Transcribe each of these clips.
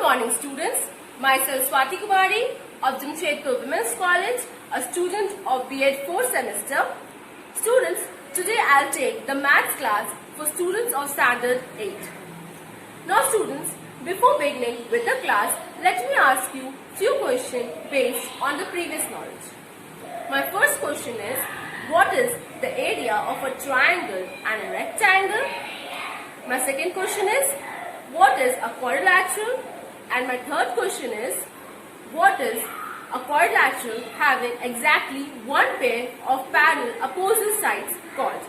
morning, students. Myself Swati Kumari of Jamshedpur Women's College, a student of B.Ed 4th semester. Students, today I'll take the maths class for students of standard 8. Now students, before beginning with the class, let me ask you few questions based on the previous knowledge. My first question is, what is the area of a triangle and a rectangle? My second question is, what is a quadrilateral? And my third question is, what is a quadrilateral having exactly one pair of parallel opposite sides called?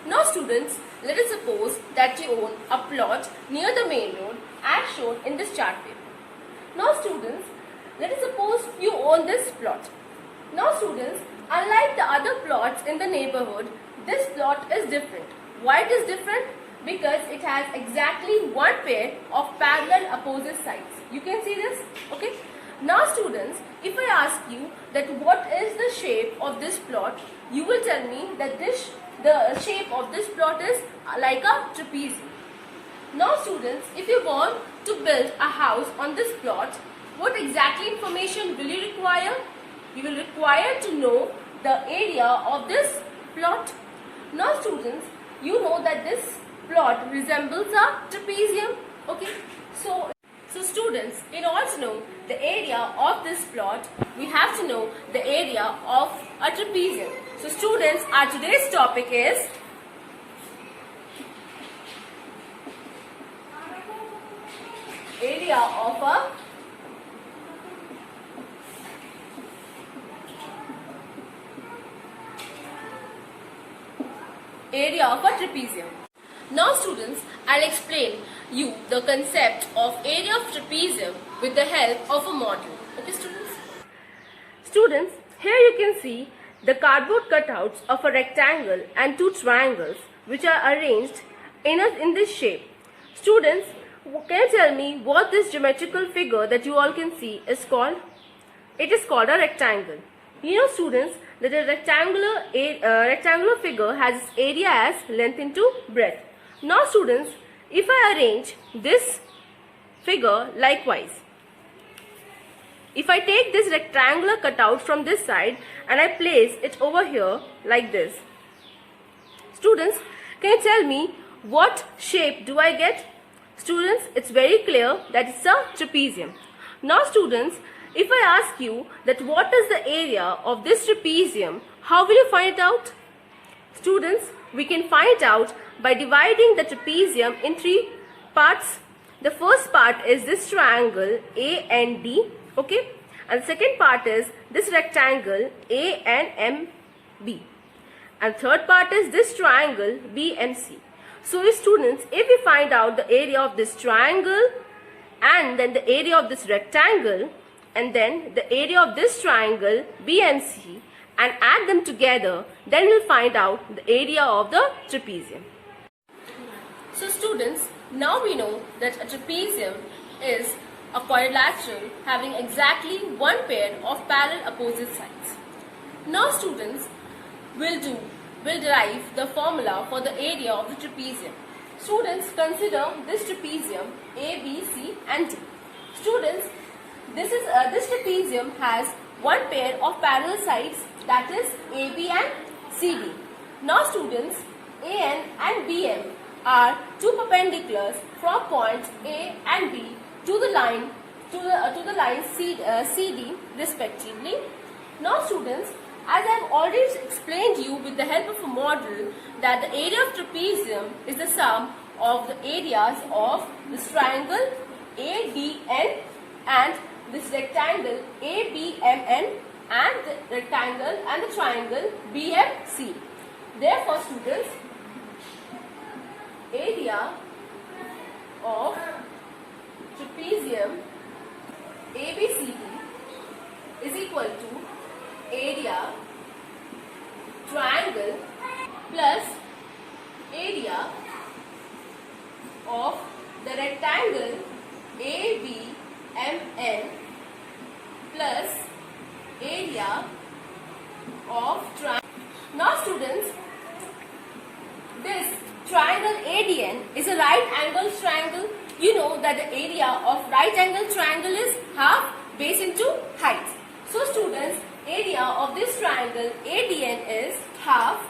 Now students, let us suppose that you own a plot near the main road as shown in this chart paper. Now students, let us suppose you own this plot. Now students, unlike the other plots in the neighborhood, this plot is different. Why it is different? Because it has exactly one pair of parallel opposite sides. You can see this? Okay. Now students, if I ask you that what is the shape of this plot, you will tell me that the shape of this plot is like a trapezium. Now students, if you want to build a house on this plot, what exactly information will you require? You will require to know the area of this plot. Now students, you know that this plot resembles a trapezium. Okay. So students, in order to know the area of this plot, we have to know the area of a trapezium. So students, our today's topic is area of a trapezium. Now students, I'll explain you the concept of area of trapezium with the help of a model. Okay students? Students, here you can see the cardboard cutouts of a rectangle and two triangles which are arranged in this shape. Students, can you tell me what this geometrical figure that you all can see is called? It is called a rectangle. You know students that a rectangular figure has its area as length into breadth. Now students, if I arrange this figure likewise, if I take this rectangular cutout from this side and I place it over here like this, students, can you tell me what shape do I get? Students, it's very clear that it's a trapezium. Now students, if I ask you that what is the area of this trapezium, how will you find it out? Students, we can find it out by dividing the trapezium in three parts. The first part is this triangle A and D, okay? And the second part is this rectangle A and MB. And third part is this triangle BMC. So students, if we find out the area of this triangle and then the area of this rectangle and then the area of this triangle BMC and add them together, then we'll find out the area of the trapezium. So students, now we know that a trapezium is a quadrilateral having exactly one pair of parallel opposite sides. Now students, we'll derive the formula for the area of the trapezium. Students, consider this trapezium A, B, C and D. Students, this trapezium has one pair of parallel sides, that is AB and CD. Now students, AN and BM are two perpendiculars from points A and B to the line CD respectively. Now students, as I have already explained you with the help of a model that the area of trapezium is the sum of the areas of this triangle ADN and this rectangle ABMN and the rectangle and the triangle BMC. Therefore students, area of trapezium ABCD is equal to area triangle plus area of the rectangle ABMN plus area of triangle. Now students, this triangle ADN is a right angled triangle you know that the area of right angle triangle is half base into height. So students, area of this triangle ADN is half.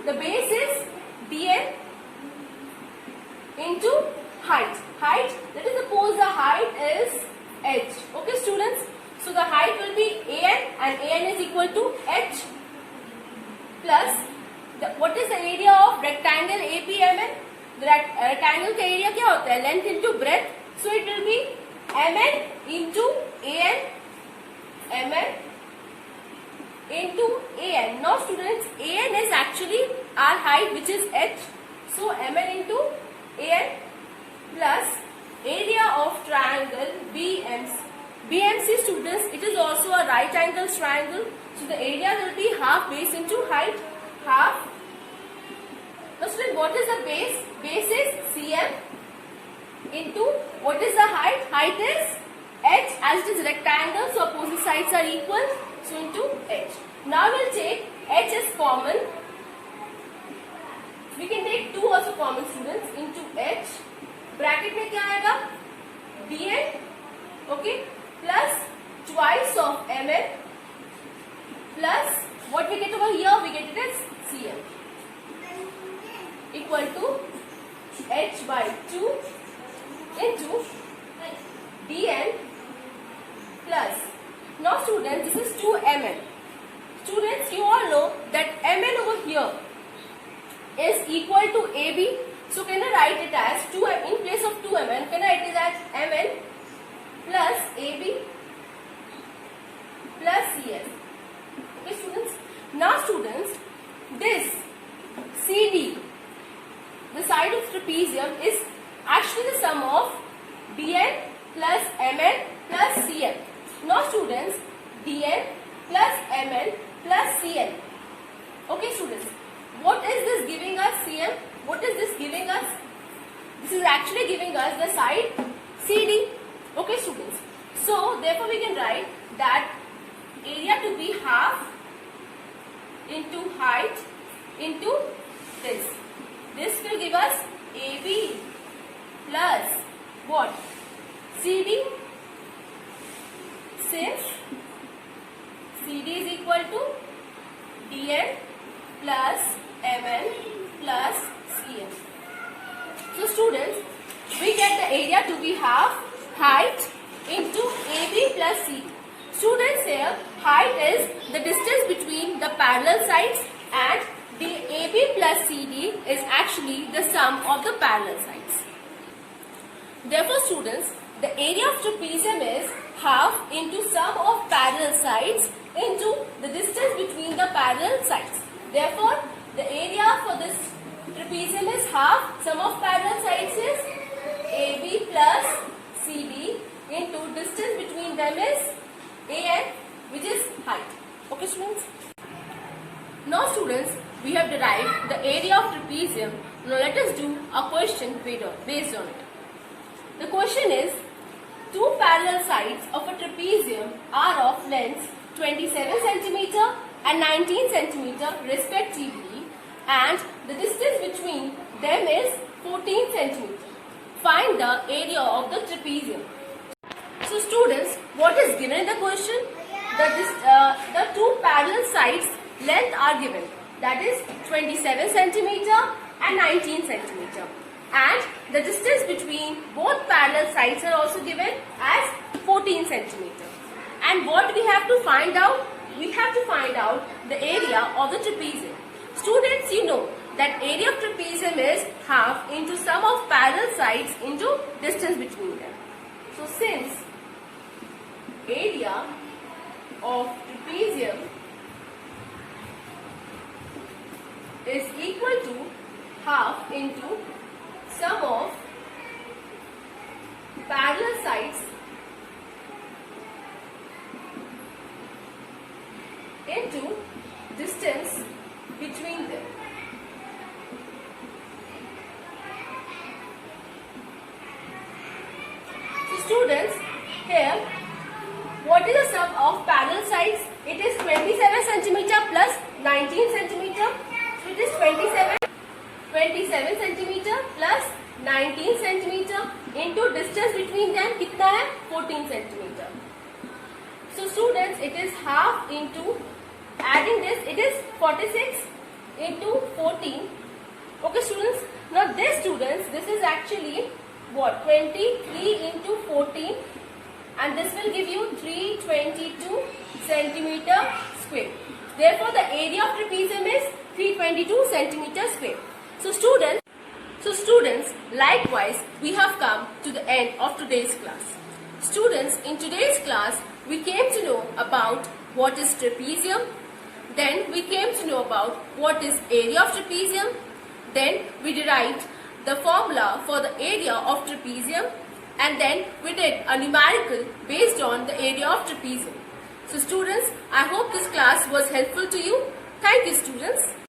The base is DN into height. Height, let us suppose the height is h. Okay students, so the height will be AN and AN is equal to h plus what is the area of rectangle APMN? The rectangle का area क्या होता है? Length into breadth. So it will be MN into AN, MN into AN. Now students, AN is actually our height, which is h. So MN into AN plus area of triangle BMC. BMC students, it is also a right angle triangle. So the area will be half base into height, half. Now students, what is the base? Base is CM into what is the height? Height is h, as it is rectangle, so opposite sides are equal. So into h. Now we'll take h is common. We can take 2 also common students into h. Bracket में क्या आएगा? dn, okay, plus twice of mn plus what we get over here? We get it as cm equal to h by 2 into dn plus. Now students, this is 2 mn. Students, you all know that mn over here is equal to AB. So can I write it as 2 in place of 2 mn? Can I write it as mn plus AB plus CS? Okay students. Now students, this CD, the side of trapezium, is actually the sum of DN plus MN plus CN. Now students, DN plus MN plus CN. Okay students, what is this giving us? CM. What is this giving us? This is actually giving us the side CD. Okay students. So therefore we can write that area to be half into height into this. This will give us AB plus what? CD, since CD is equal to DN plus MN plus CM. So students, we get the area to be half height into AB plus CD. Students, here height is the distance between the parallel sides and the AB plus CD is actually the sum of the parallel sides. Therefore students, the area of trapezium is half into sum of parallel sides into the distance between the parallel sides. Therefore, the area for this trapezium is half, sum of parallel sides is AB plus CD into distance between them is AN, which is height. Okay students? Now students, we have derived the area of trapezium. Now let us do a question based on it. The question is, two parallel sides of a trapezium are of lengths 27 cm and 19 cm respectively, and the distance between them is 14 cm. Find the area of the trapezium. So students, what is given in the question? The two parallel sides length are given, that is 27 cm and 19 cm, and the distance between both parallel sides are also given as 14 cm. And what we have to find out? We have to find out the area of the trapezium. Students, you know that area of trapezium is half into sum of parallel sides into distance between them. So since area of trapezium is equal to half into sum of parallel sides into distance between them. So students, here what is the sum of parallel sides? It is 27 cm plus 19 cm. So it is 27 cm plus 19 centimeter into distance between them कितना है 14 centimeter. So students, it is half into, adding this, it is 46 into 14. Okay students, now this students, this is actually what, 23 into 14, and this will give you 322 centimeter square. Therefore the area of trapezium is 322 centimeter square. So students, likewise we have come to the end of today's class. Students, in today's class we came to know about what is trapezium, then we came to know about what is area of trapezium, then we derived the formula for the area of trapezium, and then we did a numerical based on the area of trapezium. So students, I hope this class was helpful to you. Thank you students.